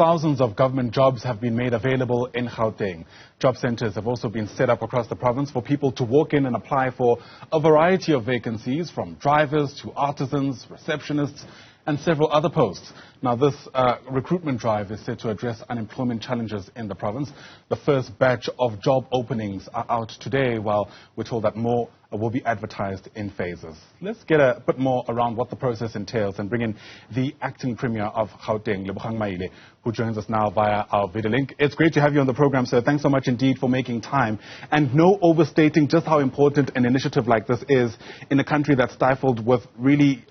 thousands of government jobs have been made available in Gauteng. Job centers have also been set up across the province for people to walk in and apply for a variety of vacancies, from drivers to artisans, receptionists, and several other posts. Now, this recruitment drive is set to address unemployment challenges in the province. The first batch of job openings are out today, while we're told that more will be advertised in phases. Let's get a bit more around what the process entails and bring in the acting Premier of Gauteng, Lebogang Maile, who joins us now via our video link. It's great to have you on the program, sir. Thanks so much indeed for making time. And no overstating just how important an initiative like this is in a country that's stifled with really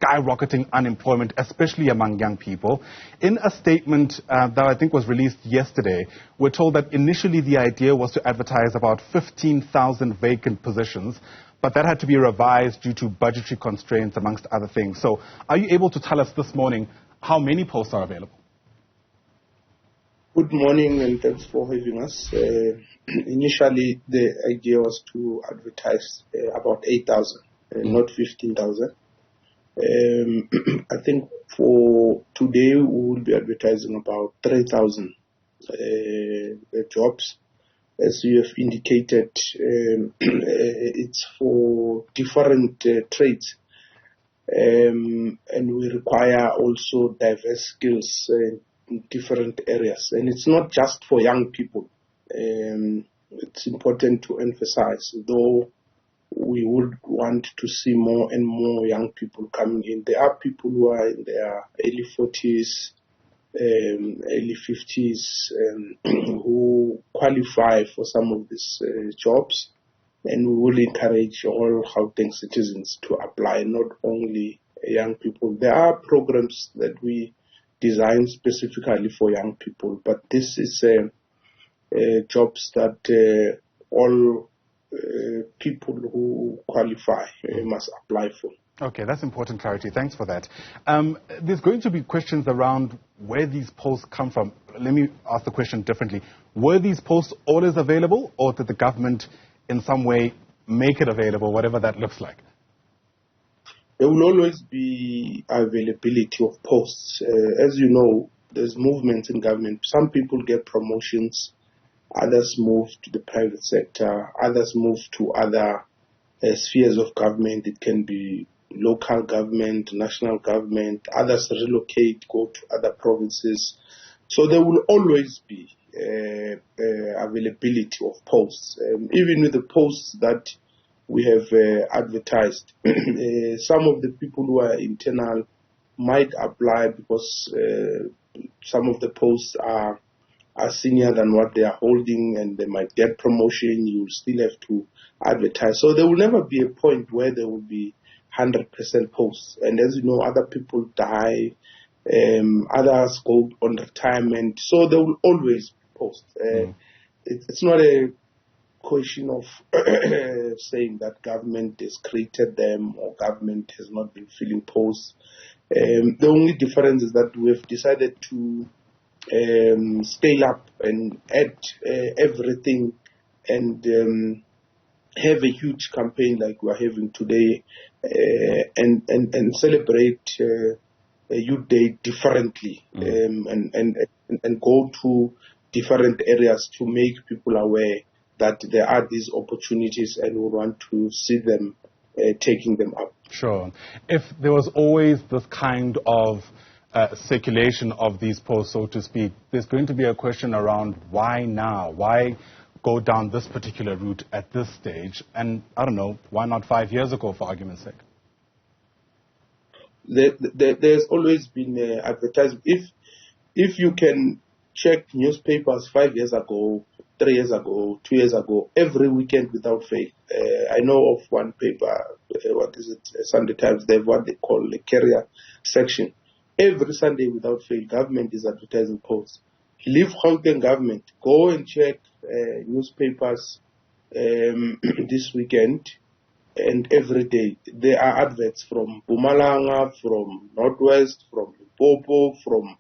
skyrocketing unemployment, especially among young people. In a statement that I think was released yesterday, we're told that initially the idea was to advertise about 15,000 vacant positions, but that had to be revised due to budgetary constraints, amongst other things. So are you able to tell us this morning how many posts are available? Good morning, and thanks for having us. Initially, the idea was to advertise about 8,000, not 15,000. I think for today we will be advertising about 3,000 jobs. As you have indicated, it's for different trades, and we require also diverse skills in different areas. And it's not just for young people. It's important to emphasize, though we would want to see more and more young people coming in. There are people who are in their early 40s, early 50s, who qualify for some of these jobs. And we will encourage all Gauteng citizens to apply, not only young people. There are programs that we design specifically for young people, but this is jobs that all people who qualify must apply for. Okay, that's important clarity. Thanks for that. There's going to be questions around where these posts come from. Let me ask the question differently. Were these posts always available, or did the government in some way make it available, whatever that looks like? There will always be availability of posts. As you know, there's movements in government. Some people get promotions, others move to the private sector, others move to other spheres of government. It can be local government, national government, others relocate, go to other provinces. So there will always be availability of posts. Even with the posts that we have advertised, some of the people who are internal might apply because some of the posts are senior than what they are holding, and they might get promotion. You will still have to advertise. So there will never be a point where there will be 100% posts. And as you know, other people die, others go on retirement. So there will always be posts. It's not a question of saying that government has created them or government has not been filling posts. The only difference is that we have decided to scale up and add everything and have a huge campaign like we're having today and celebrate Youth Day differently and go to different areas to make people aware that there are these opportunities, and we want to see them taking them up. Sure. If there was always this kind of circulation of these posts, so to speak, there's going to be a question around why now? Why go down this particular route at this stage? And I don't know, why not 5 years ago, for argument's sake? There's always been advertising. If you can check newspapers 5 years ago, 3 years ago, 2 years ago, every weekend without fail. I know of one paper, Sunday Times, they have what they call a carrier section. Every Sunday without fail, government is advertising posts. Leave Gauteng government, go and check newspapers this weekend, and every day there are adverts from Mpumalanga, from Northwest, from Limpopo, from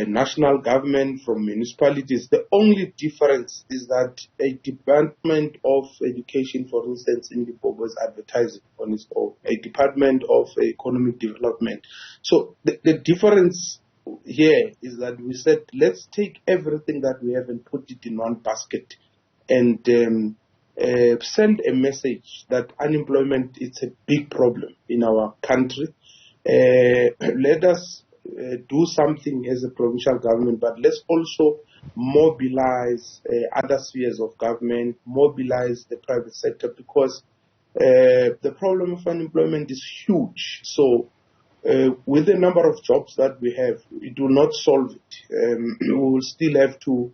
national government, from municipalities. The only difference is that a Department of Education, for instance, in Limpopo is advertising on its own, a Department of Economic Development. So the difference here is that we said, let's take everything that we have and put it in one basket and send a message that unemployment is a big problem in our country. Let us do something as a provincial government, but let's also mobilize other spheres of government, mobilize the private sector, because the problem of unemployment is huge. So with the number of jobs that we have, it will not solve it. We will still have to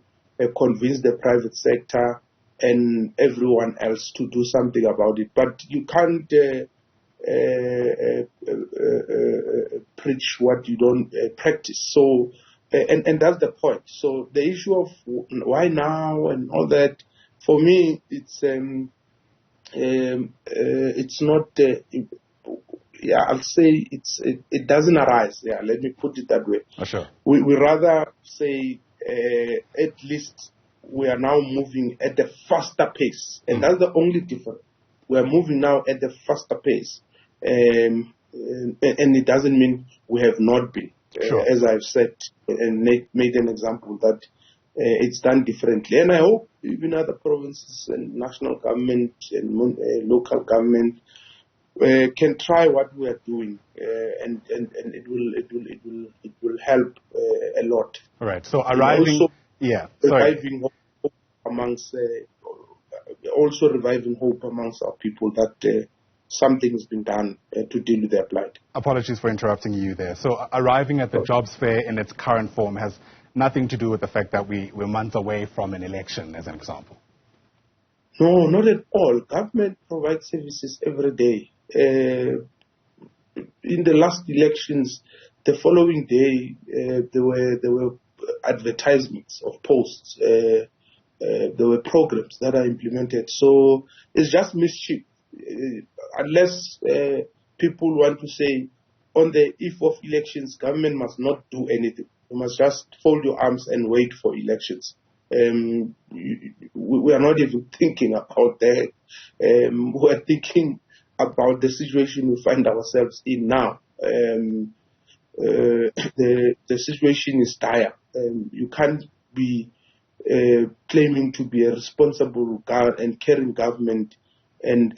convince the private sector and everyone else to do something about it. But you can't preach what you don't practice. So, and that's the point. So the issue of why now and all that, for me, it's not. Yeah, I'll say it doesn't arise. Yeah, let me put it that way. Oh, sure. We rather say at least we are now moving at a faster pace, and that's the only difference. We are moving now at a faster pace, and it doesn't mean we have not been. Sure. As I've said and made an example that it's done differently, and I hope even other provinces and national government and local government can try what we are doing, and it will help a lot. All right. So arriving, reviving hope amongst our people that something has been done to deal with their plight. Apologies for interrupting you there. So arriving at the jobs fair in its current form has nothing to do with the fact that we're months away from an election, as an example. No, not at all. Government provides services every day. In the last elections, the following day, there were advertisements of posts. There were programs that are implemented. So it's just mischief. Unless people want to say, on the eve of elections, government must not do anything. You must just fold your arms and wait for elections. We are not even thinking about that. We are thinking about the situation we find ourselves in now. The situation is dire. You can't be claiming to be a responsible and caring government, and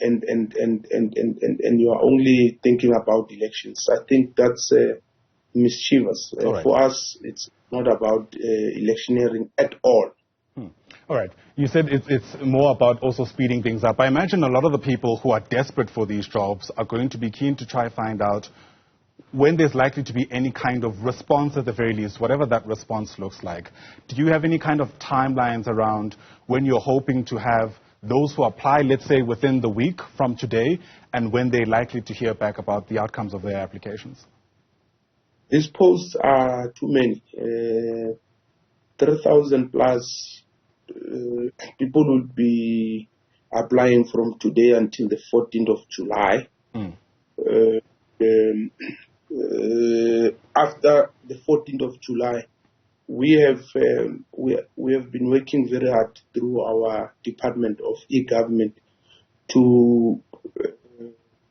you are only thinking about elections. I think that's mischievous. Right. For us, it's not about electioneering at all. All right. You said it's more about also speeding things up. I imagine a lot of the people who are desperate for these jobs are going to be keen to try find out when there's likely to be any kind of response, at the very least, whatever that response looks like. Do you have any kind of timelines around when you're hoping to have those who apply, let's say, within the week from today, and when they're likely to hear back about the outcomes of their applications? These posts are too many. 3,000 plus people will be applying from today until the 14th of July. After the 14th of July, we have been working very hard through our Department of E-Government to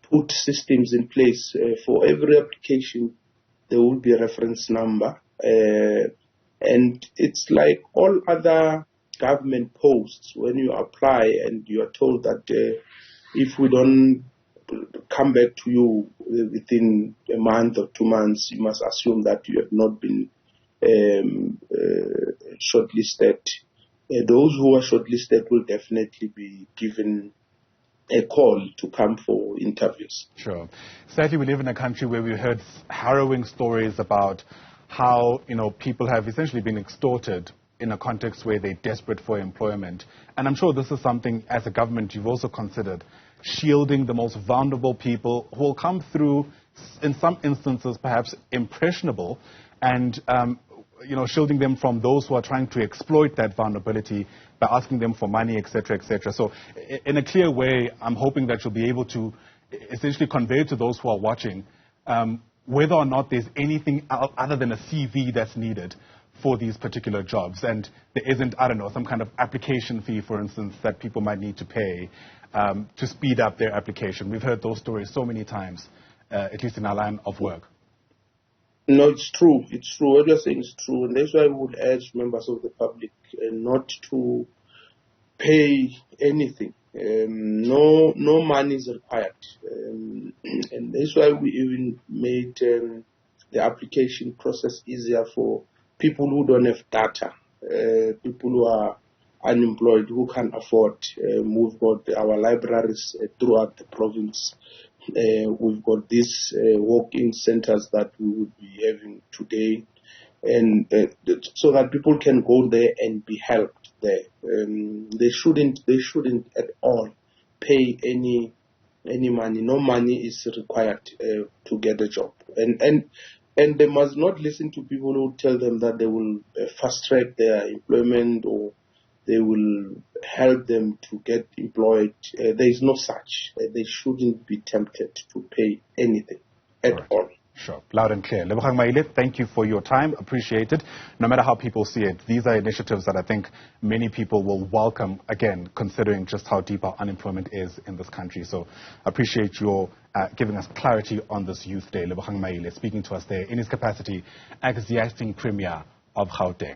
put systems in place. For every application, there will be a reference number. And it's like all other government posts. When you apply and you are told that if we don't come back to you within a month or 2 months, you must assume that you have not been shortlisted. Those who are shortlisted will definitely be given a call to come for interviews. Sure. Sadly, we live in a country where we heard harrowing stories about how, people have essentially been extorted in a context where they're desperate for employment. And I'm sure this is something, as a government, you've also considered, shielding the most vulnerable people who will come through, in some instances, perhaps impressionable, and shielding them from those who are trying to exploit that vulnerability by asking them for money, etc., etc. So in a clear way, I'm hoping that you'll be able to essentially convey to those who are watching whether or not there's anything other than a CV that's needed for these particular jobs. And there isn't, some kind of application fee, for instance, that people might need to pay to speed up their application. We've heard those stories so many times, at least in our line of work. No, it's true. It's true. What you're saying is true. And that's why I would urge members of the public not to pay anything. No money is required. And that's why we even made the application process easier for people who don't have data, people who are unemployed, who can't afford. We've got our libraries throughout the province. We've got these walk-in centers that we would be having today, and so that people can go there and be helped there. They shouldn't at all pay any money. No money is required to get a job, and they must not listen to people who tell them that they will fast track their employment or they will help them to get employed. There is no such. They shouldn't be tempted to pay anything at all. Sure. Loud and clear. Lebogang Maile, thank you for your time. Appreciate it. No matter how people see it, these are initiatives that I think many people will welcome, again, considering just how deep our unemployment is in this country. So appreciate your giving us clarity on this Youth Day. Lebogang Maile speaking to us there in his capacity as the acting Premier of Gauteng.